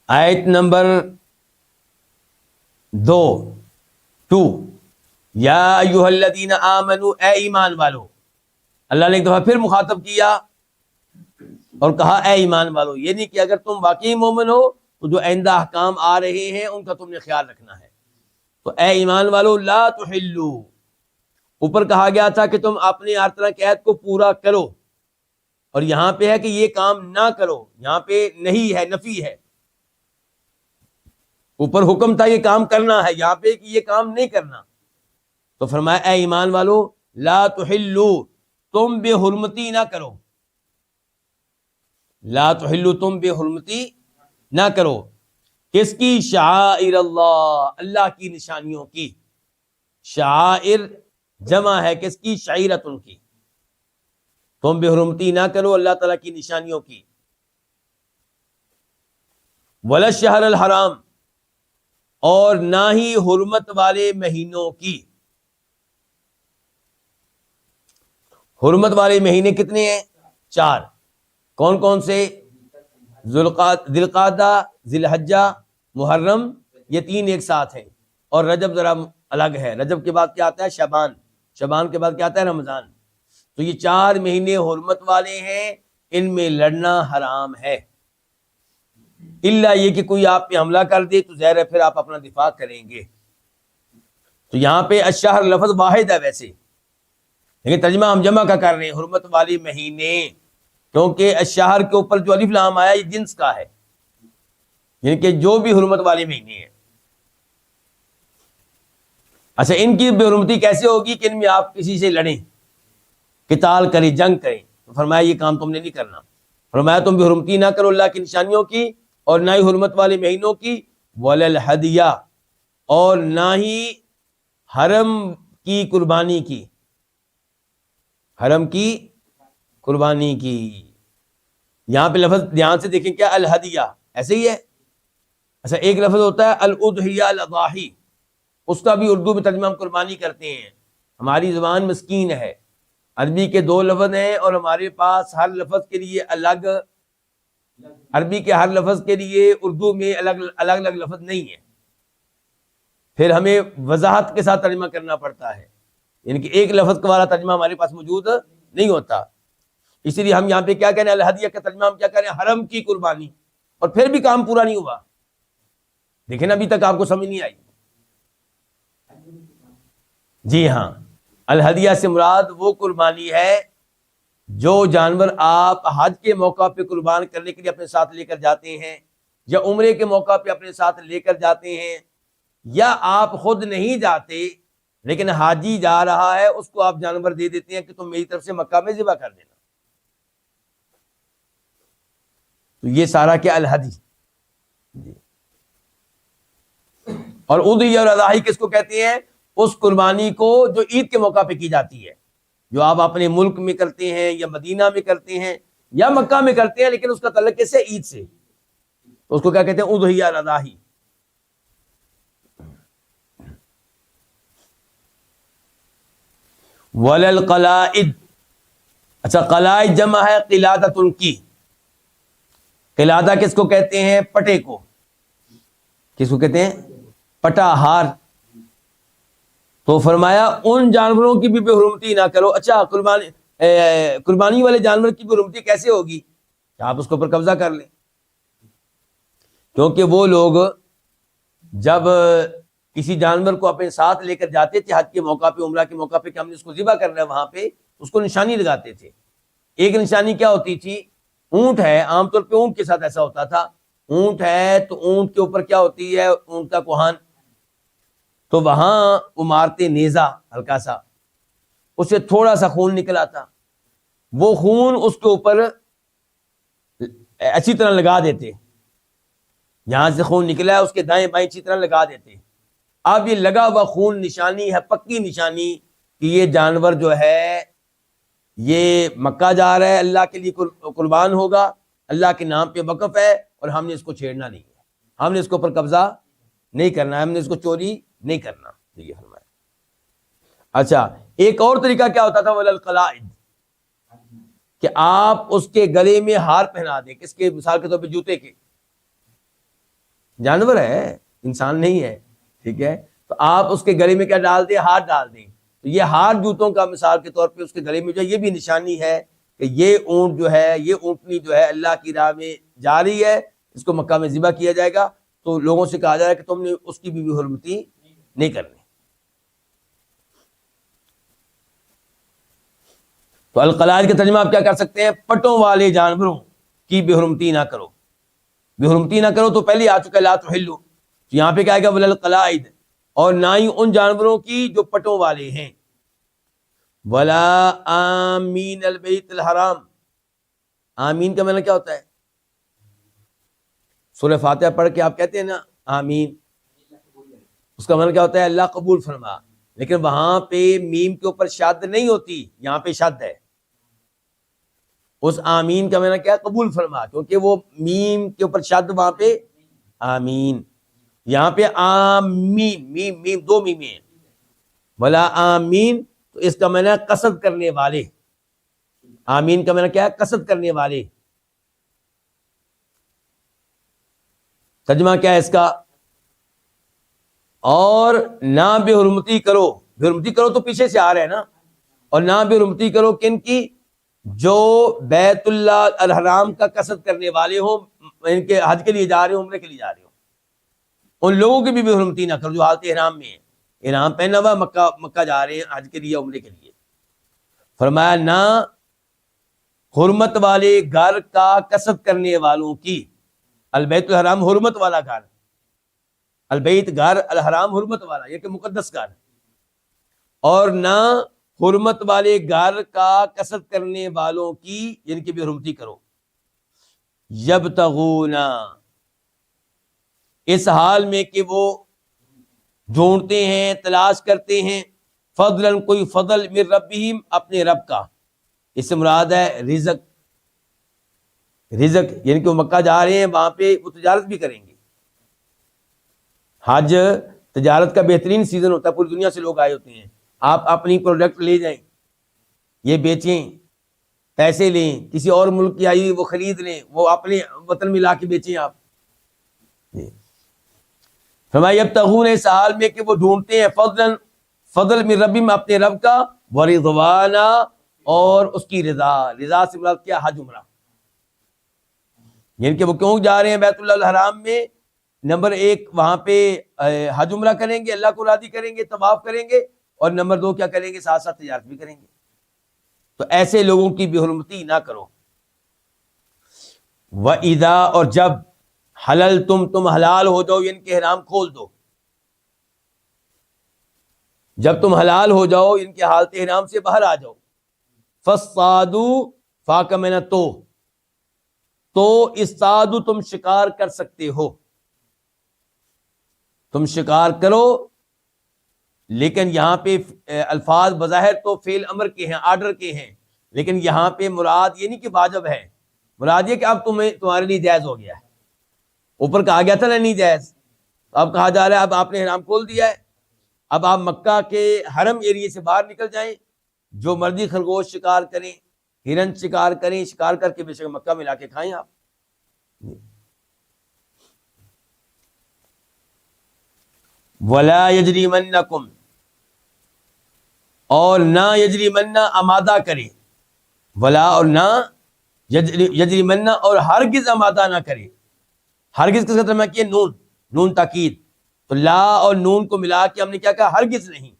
آیت نمبر 2 یا ایھا الذین آمنوا، اے ایمان والو. اللہ نے ایک دفعہ پھر مخاطب کیا اور کہا اے ایمان والو، یہ نہیں کہ اگر تم واقعی مومن ہو تو جو آئندہ احکام آ رہے ہیں ان کا تم نے خیال رکھنا ہے. تو اے ایمان والو لا تحلوا، اوپر کہا گیا تھا کہ تم اپنے ہر طرح کے عہد کو پورا کرو، اور یہاں پہ ہے کہ یہ کام نہ کرو، یہاں پہ نہیں ہے، نفی ہے. اوپر حکم تھا یہ کام کرنا ہے، یہاں پہ کہ یہ کام نہیں کرنا. تو فرمایا اے ایمان والو لا تحلوا، تم بے حرمتی نہ کرو. لا تحلوا، تم بے حرمتی نہ کرو. کس کی؟ شعائر اللہ، اللہ کی نشانیوں کی. شعائر جمع ہے کس کی؟ شعیرتن کی. تم بے حرمتی نہ کرو اللہ تعالیٰ کی نشانیوں کی. ولا الشہر الحرام، اور نہ ہی حرمت والے مہینوں کی. حرمت والے مہینے کتنے ہیں؟ 4. کون کون سے؟ ذی القعدہ، ذی الحجہ، محرم، یہ 3 ایک ساتھ ہیں. اور رجب ذرا الگ ہے. رجب کے بعد کیا آتا ہے؟ شعبان. شعبان کے بعد کیا آتا ہے؟ رمضان. تو یہ 4 مہینے حرمت والے ہیں، ان میں لڑنا حرام ہے. الا یہ کہ کوئی آپ پہ حملہ کر دے تو ظاہر ہے پھر آپ اپنا دفاع کریں گے. تو یہاں پہ الشہر لفظ واحد ہے ویسے، لیکن ترجمہ ہم جمع کا کر رہے ہیں، حرمت والے مہینے، کیونکہ الشہر کے اوپر جو الف لام آیا یہ جنس کا ہے، یعنی کہ جو بھی حرمت والے مہینے ہیں. اچھا، ان کی بے حرمتی کیسے ہوگی؟ کہ ان میں آپ کسی سے لڑیں، قتال کریں، جنگ کریں. تو فرمایا یہ کام تم نے نہیں کرنا. فرمایا تم بے حرمتی نہ کرو اللہ کی نشانیوں کی، اور نہ ہی حرمت والے مہینوں کی. ولا الہدیہ، اور نہ ہی حرم کی قربانی کی. حرم کی قربانی کی. یہاں پہ لفظ دھیان سے دیکھیں، کیا الہدیہ ایسے ہی ہے. اچھا، ایک لفظ ہوتا ہے الاضحیہ، الاضاحی، اس کا بھی اردو میں ترجمہ ہم قربانی کرتے ہیں. ہماری زبان مسکین ہے، عربی کے 2 لفظ ہیں اور ہمارے پاس ہر لفظ کے لیے الگ، عربی کے ہر لفظ کے لیے اردو میں الگ الگ لفظ نہیں ہے. پھر ہمیں وضاحت کے ساتھ ترجمہ کرنا پڑتا ہے، یعنی کہ ایک لفظ کا والا ترجمہ ہمارے پاس موجود نہیں ہوتا. اسی لیے ہم یہاں پہ کیا کہہ رہے ہیں؟ الہدیہ کا ترجمہ ہم کیا کہہ رہے ہیں؟ حرم کی قربانی. اور پھر بھی کام پورا نہیں ہوا. دیکھیں ابھی تک آپ کو سمجھ نہیں آئی. جی ہاں، الہدیہ سے مراد وہ قربانی ہے جو جانور آپ حج کے موقع پہ قربان کرنے کے لیے اپنے ساتھ لے کر جاتے ہیں، یا عمرے کے موقع پہ اپنے ساتھ لے کر جاتے ہیں، یا آپ خود نہیں جاتے لیکن حاجی جا رہا ہے، اس کو آپ جانور دے دیتے ہیں کہ تم میری طرف سے مکہ میں ذبح کر دینا. تو یہ سارا کیا؟ الہدی. اور اضحیہ اور اضاحی کس کو کہتے ہیں؟ اس قربانی کو جو عید کے موقع پہ کی جاتی ہے، جو آپ اپنے ملک میں کرتے ہیں یا مدینہ میں کرتے ہیں یا مکہ میں کرتے ہیں، لیکن اس کا تعلق کس سے؟ عید سے. تو اس کو کیا کہتے ہیں؟ اضحیہ اور اضاحی. وللقلائد، اچھا قلائد جمع ہے قلادۃ کی. قلادہ کس کو کہتے ہیں؟ پٹے کو. کس کو کہتے ہیں؟ پٹا، ہار. تو فرمایا ان جانوروں کی بھی بے حرمتی نہ کرو. اچھا، قربانی والے جانور کی بے حرمتی کیسے ہوگی؟ کہ آپ اس کے اوپر قبضہ کر لیں، کیونکہ وہ لوگ جب کسی جانور کو اپنے ساتھ لے کر جاتے تھے حج کے موقع پہ، عمرہ کے موقع پہ، کہ ہم نے اس کو ذبح کرنا ہے، وہاں پہ اس کو نشانی لگاتے تھے. ایک نشانی کیا ہوتی تھی؟ اونٹ ہے، عام طور پہ اونٹ کے ساتھ ایسا ہوتا تھا. اونٹ ہے تو اونٹ کے اوپر کیا ہوتی ہے؟ اونٹ کا کوہان. تو وہاں وہ مارتے نیزہ ہلکا سا، اس سے تھوڑا سا خون نکل آتا، وہ خون اس کے اوپر اچھی طرح لگا دیتے. جہاں سے خون نکلا ہے اس کے دائیں بائیں اچھی طرح لگا دیتے. اب یہ لگا ہوا خون نشانی ہے، پکی نشانی کہ یہ جانور جو ہے یہ مکہ جا رہا ہے، اللہ کے لیے قربان ہوگا، اللہ کے نام پہ وقف ہے، اور ہم نے اس کو چھیڑنا نہیں ہے، ہم نے اس کے اوپر قبضہ نہیں کرنا ہے، ہم نے اس کو چوری نہیں کرنا. یہ فرمایا. اچھا، ایک اور طریقہ کیا ہوتا تھا؟ وللقلائد، کہ آپ اس کے گلے میں ہار پہنا دیں. کس کے؟ مثال کے طور پہ جوتے کے. جانور ہے، انسان نہیں ہے، ٹھیک ہے؟ تو آپ اس کے گلے میں کیا ڈال دیں؟ ہار ڈال دیں. تو یہ ہار جوتوں کا مثال کے طور پہ اس کے گلے میں جو ہے، یہ بھی نشانی ہے کہ یہ اونٹ جو ہے، یہ اونٹنی جو ہے اللہ کی راہ میں جا رہی ہے، اس کو مکہ میں ذبح کیا جائے گا. تو لوگوں سے کہا جائے گا کہ تم نے اس کی بھی حرمتی نہیں کرنی. تو القلائد کا ترجمہ آپ کیا کر سکتے ہیں؟ پٹوں والے جانوروں کی بے حرمتی نہ کرو. بے حرمتی نہ کرو تو پہلے آ چکا لا تحلوا. تو یہاں پہ کیا آئے گا؟ وللقلائد، اور نہ ہی ان جانوروں کی جو پٹوں والے ہیں. ولا آمین البیت الحرام. آمین کا معنی کیا ہوتا ہے؟ سورہ فاتحہ پڑھ کے آپ کہتے ہیں نا آمین، اس کا معنی کیا ہوتا ہے؟ اللہ قبول فرما. لیکن وہاں پہ میم کے اوپر شد نہیں ہوتی، یہاں پہ شد ہے. اس آمین کا معنی کیا ہے؟ قبول فرما، کیونکہ وہ میم کے اوپر شد وہاں پہ آمین. یہاں پہ آمین، میم میم دو میمیں ہیں. ولا آمین تو اس کا معنی ہے قصد کرنے والے. آمین کا معنی کیا ہے؟ قصد کرنے والے. ترجمہ کیا ہے اس کا؟ اور نہ بے حرمتی کرو. بے حرمتی کرو تو پیچھے سے آ رہے ہیں نا. اور نہ بے حرمتی کرو کن کی؟ جو بیت اللہ الحرام کا قصد کرنے والے ہوں، ان کے حج کے لیے جا رہے ہوں، عمرے کے لیے جا رہے ہوں، ان لوگوں کی بھی بے حرمتی نہ کرو جو حالت احرام میں ہیں. احرام پہنا ہوا مکہ جا رہے ہیں حج کے لیے، عمرے کے لیے. فرمایا نہ حرمت والے گھر کا قصد کرنے والوں کی. البیت الحرام حرمت والا گھر، البیت گھر، الحرام حرمت والا، یہ کہ مقدس گھر. اور نہ حرمت والے گھر کا قصد کرنے والوں کی، یعنی کہ بے حرمتی کرو. یبتغون، اس حال میں کہ وہ ڈھونڈتے ہیں، تلاش کرتے ہیں، فضلاً کوئی فضل، من ربہم، اپنے رب کا. اس سے مراد ہے رزق. رزق یعنی کہ وہ مکہ جا رہے ہیں، وہاں پہ وہ تجارت بھی کریں گے. حج تجارت کا بہترین سیزن ہوتا ہے، پوری دنیا سے لوگ آئے ہوتے ہیں. آپ اپنی پروڈکٹ لے جائیں، یہ بیچیں، پیسے لیں، کسی اور ملک کی آئی ہوئی وہ خرید لیں، وہ اپنے وطن میں لا کے بیچیں آپ. فرمایا یبتغون، اس حال میں کہ وہ ڈھونڈتے ہیں، فضل من ربہم، اپنے رب کا، ورضوانا، اور اس کی رضا. رضا سے مراد کیا؟ حج عمرہ. یعنی کہ وہ کیوں جا رہے ہیں بیت اللہ الحرام میں؟ نمبر ایک وہاں پہ حج عمرہ کریں گے، اللہ کو راضی کریں گے، طواف کریں گے، اور نمبر دو کیا کریں گے؟ ساتھ ساتھ تجارت بھی کریں گے. تو ایسے لوگوں کی بے حرمتی نہ کرو. وَإِذَا، اور جب حللتم، تم حلال ہو جاؤ، یعنی کہ احرام کھول دو. جب تم حلال ہو جاؤ، ان کے حالت احرام سے باہر آ جاؤ. فَاصْطَادُوا، فا کا معنی تو اصطادوا، تم شکار کر سکتے ہو. تم شکار کرو، لیکن یہاں پہ الفاظ بظاہر تو فعل امر کے ہیں، آرڈر کے ہیں، لیکن یہاں پہ مراد یہ نہیں کہ واجب ہے، مراد یہ کہ اب تمہارے لیے جائز ہو گیا ہے. اوپر کہا گیا تھا نا نہیں جائز، اب کہا جا رہا ہے اب آپ نے احرام کھول دیا ہے، اب آپ مکہ کے حرم ایریے سے باہر نکل جائیں، جو مرضی خرگوش شکار کریں، ہرن شکار کریں، شکار کر کے بے شک مکہ میں لا کے کھائیں آپ. ولا یجرمنکم، اور نہ یجرمن، آمادہ کرے. ولا، اور نہ یجرمن، اور ہرگز آمادہ نہ کرے. ہرگز کس کا ترجمہ کیا؟ نون تاکید. تو لا اور نون کو ملا کے ہم نے کیا کہا؟ ہرگز نہیں.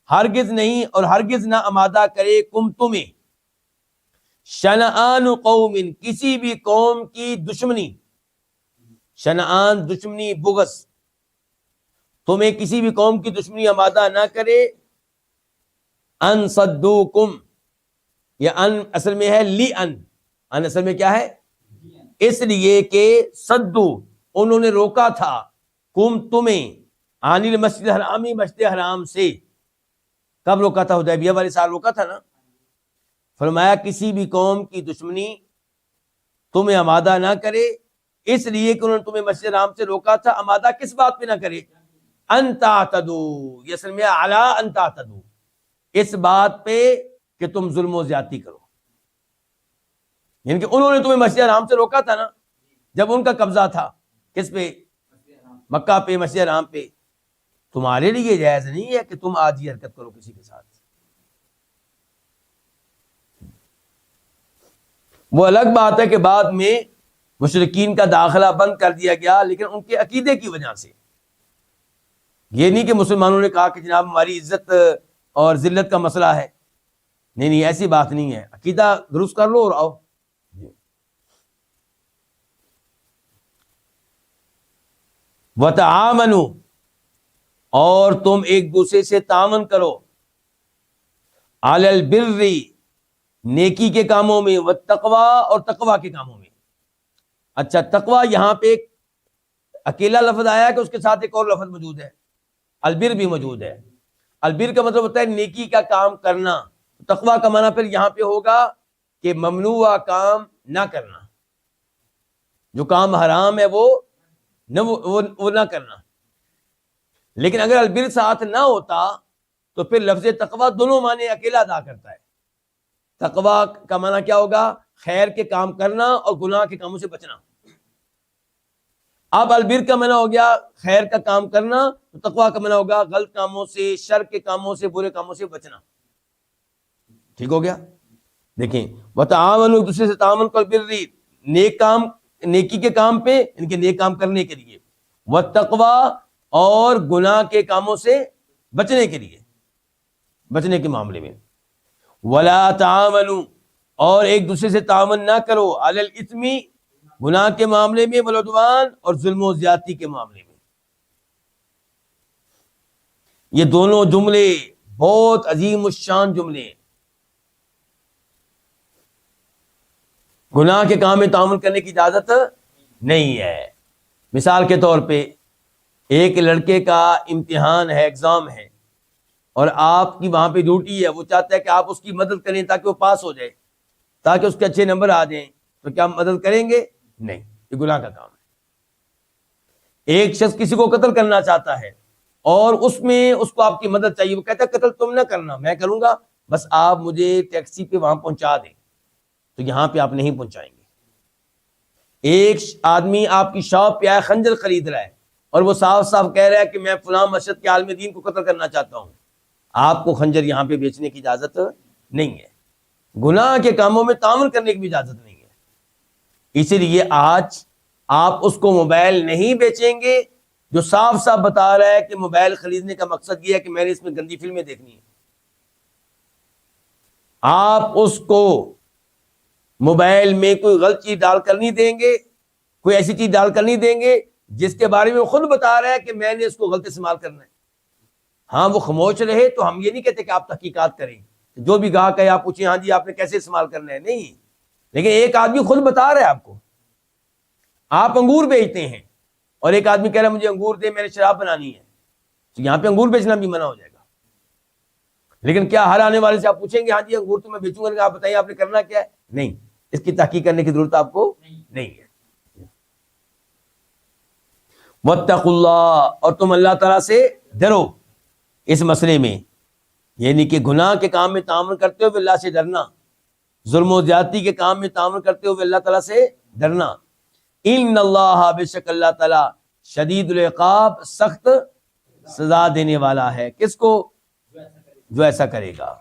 ہرگز نہیں اور ہرگز نہ آمادہ کرے کم تمہیں، شنآن قوم، کسی بھی قوم کی دشمنی. شنآن دشمنی، بغض. تمہیں کسی بھی قوم کی دشمنی آمادہ نہ کرے. ان صدوکم، یہ ان اصل میں ہے لی ان اصل میں کیا ہے؟ اس لیے کہ صدو، انہوں نے روکا تھا، کم تمہیں، عن المسجد الحرامی، مسجد حرام سے. کب روکا تھا؟ حدیبیہ والے سال روکا تھا نا. فرمایا کسی بھی قوم کی دشمنی تمہیں آمادہ نہ کرے، اس لیے کہ انہوں نے تمہیں مسجد حرام سے روکا تھا. آمادہ کس بات پہ نہ کرے؟ ان تعتدوا، یہ اصل میں علی ان تعتدوا، اس بات پہ کہ تم ظلم و زیادتی کرو. یعنی کہ انہوں نے تمہیں مسجد حرام سے روکا تھا نا، جب ان کا قبضہ تھا کس پہ؟ مکہ پہ، مسجد حرام پہ، تمہارے لیے جائز نہیں ہے کہ تم آج یہ حرکت کرو کسی کے ساتھ. وہ الگ بات ہے کہ بعد میں مشرکین کا داخلہ بند کر دیا گیا، لیکن ان کے عقیدے کی وجہ سے. یہ نہیں کہ مسلمانوں نے کہا کہ جناب ہماری عزت اور ذلت کا مسئلہ ہے. نہیں، ایسی بات نہیں ہے. عقیدہ درست کر لو اور آؤ. وَتَعَامَنُوا، اور تم ایک دوسرے سے تعاون کرو، عَلَى الْبِرِّ، نیکی کے کاموں میں، والتقویٰ، اور تقویٰ کے کاموں میں. اچھا، تقویٰ یہاں پہ ایک اکیلا لفظ آیا کہ اس کے ساتھ ایک اور لفظ موجود ہے، البر بھی موجود ہے. البر کا مطلب ہوتا ہے نیکی کا کام کرنا. تقویٰ کا معنی پھر یہاں پہ ہوگا کہ ممنوع کام نہ کرنا، جو کام حرام ہے وہ نہ کرنا. لیکن اگر البر ساتھ نہ ہوتا تو پھر لفظ تقویٰ دونوں معنی اکیلا ادا کرتا ہے. تقویٰ کا معنی کیا ہوگا؟ خیر کے کام کرنا اور گناہ کے کاموں سے بچنا. اب البر کا معنی ہو گیا خیر کا کام کرنا، تو تقویٰ کا معنی ہوگا غلط کاموں سے، شر کے کاموں سے، برے کاموں سے بچنا. ٹھیک ہو گیا؟ دیکھیں، وتعاونوا، ایک دوسرے سے تعاون کرو، بالبر، نیک کام، نیکی کے کام پہ، ان کے نیک کام کرنے کے لیے، والتقویٰ، اور گناہ کے کاموں سے بچنے کے لیے، بچنے کے معاملے میں. ولا تعاونوا، اور ایک دوسرے سے تعاون نہ کرو، علی الاثم، گناہ کے معاملے میں، والعدوان، اور ظلم و زیادتی کے معاملے میں. یہ دونوں جملے بہت عظیم الشان جملے ہیں. گناہ کے کام میں تعاون کرنے کی اجازت نہیں ہے. مثال کے طور پہ ایک لڑکے کا امتحان ہے، ایگزام ہے، اور آپ کی وہاں پہ ڈیوٹی ہے، وہ چاہتا ہے کہ آپ اس کی مدد کریں تاکہ وہ پاس ہو جائے، تاکہ اس کے اچھے نمبر آ جائیں، تو کیا مدد کریں گے؟ نہیں، یہ گناہ کا کام ہے. ایک شخص کسی کو قتل کرنا چاہتا ہے اور اس میں اس کو آپ کی مدد چاہیے، وہ کہتا ہے قتل تم نہ کرنا، میں کروں گا، بس آپ مجھے ٹیکسی پہ وہاں پہنچا دیں. تو یہاں پہ آپ نہیں پہنچائیں گے. ایک آدمی آپ کی شاپ پہ آیا، خنجر خرید رہا ہے، اور وہ صاف صاف کہہ رہا ہے کہ میں فلاں مشہد کے عالم دین کو قتل کرنا چاہتا ہوں، آپ کو خنجر یہاں پہ بیچنے کی اجازت نہیں ہے. گناہ کے کاموں میں تعاون کرنے کی بھی اجازت نہیں ہے. اسی لیے آج آپ اس کو موبائل نہیں بیچیں گے جو صاف صاف بتا رہا ہے کہ موبائل خریدنے کا مقصد یہ ہے کہ میں نے اس میں گندی فلمیں دیکھنی ہیں. آپ اس کو موبائل میں کوئی غلط چیز ڈال کر نہیں دیں گے، کوئی ایسی چیز ڈال کر نہیں دیں گے جس کے بارے میں وہ خود بتا رہا ہے کہ میں نے اس کو غلط استعمال کرنا ہے. ہاں، وہ خاموش رہے تو ہم یہ نہیں کہتے کہ آپ تحقیقات کریں، جو بھی گاہک ہے آپ پوچھیں ہاں جی آپ نے کیسے استعمال کرنا ہے، نہیں. لیکن ایک آدمی خود بتا رہا ہے آپ کو، آپ انگور بیچتے ہیں اور ایک آدمی کہہ رہا ہے مجھے انگور دے، میں نے شراب بنانی ہے، تو یہاں پہ انگور بیچنا بھی منع ہو جائے گا. لیکن کیا ہر آنے والے سے آپ پوچھیں گے ہاں جی انگور تو میں بیچوں گا، آپ بتائیے آپ نے کرنا کیا ہے؟ نہیں، اس کی تحقیق کرنے کی ضرورت آپ کو نہیں ہے. واتقوا اللہ، اور تم اللہ تعالیٰ سے ڈرو اس مسئلے میں، یعنی کہ گناہ کے کام میں تعاون کرتے ہوئے اللہ سے ڈرنا، ظلم و زیادتی کے کام میں تعاون کرتے ہوئے اللہ تعالیٰ سے ڈرنا. ان اللہ، بے شک اللہ تعالیٰ، شدید العقاب، سخت سزا دینے والا ہے. کس کو؟ جو ایسا کرے گا.